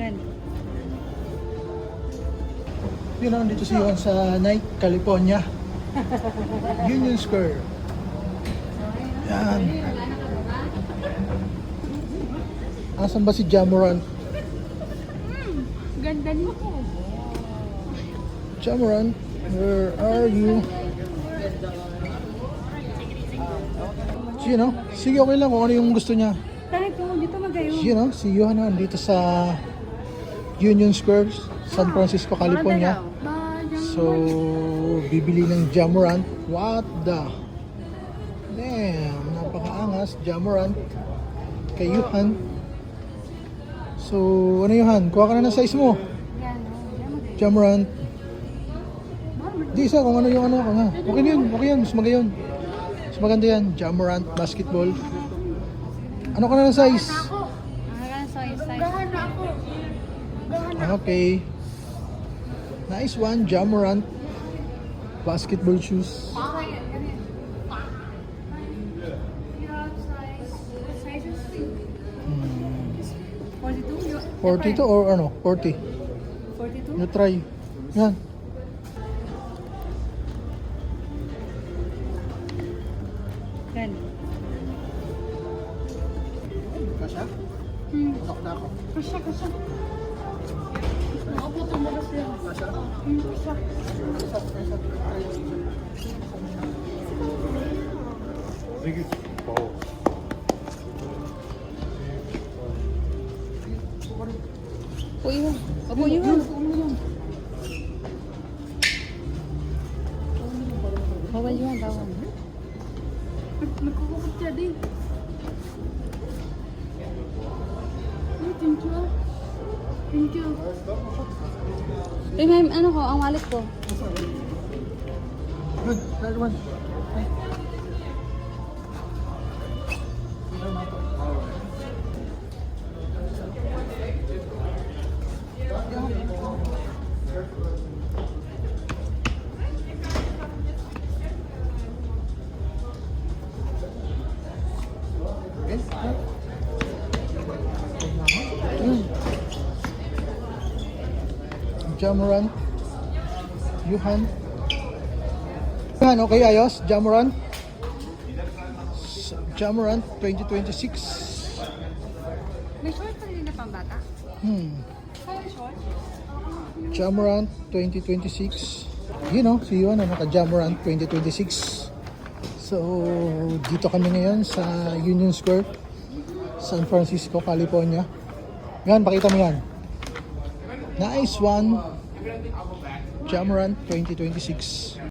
Yan. Yun ang dito si Juan sa Nike, California. Union Square. Yan. Asan ba si Jamoran? Ganda nito. Jamoran, where are you? Sige, no? Sige, okay lang kung ano yung gusto niya. Tayo, dito magayon. Sige, no? Si Johan dito sa Union Square, San Francisco, California. So, bibili ng Jamoran. What the? Damn, napakaangas. Jamoran. Kay Johan. So, ano Johan? Kuha ka na ng size mo. Jamoran. Di isa kung ano yung ano. Okay na yun. Okay yan. Mas magayon. Mas maganda yan. Jamoran basketball. Ano ka na ng size? Okay. Nice one. Jamoran basketball shoes. Hmm. 42 or ano? 40. 42? You try. Yan. Yan. Kasha? Pasok na ako. Kasya. Nakaputol mo na siya. Kasha? Kasya. Sige. Oo. Yun. Abo yun. Bawal yun, bawal. Nagkukukot siya din. Thank you. Thank you. Ma'am, ano ko, ang wallet ko. Good. That one. Jamoran. Johan, okay, ayos. Jamoran. Jamoran 2026. May short pa rin na pambata? Kaya short? Jamoran 2026. You know, si Johan naka-Jamoran 2026. So, dito kami ngayon sa Union Square, San Francisco, California. Yan, pakita mo yan. Nice one. Jamoran 2026.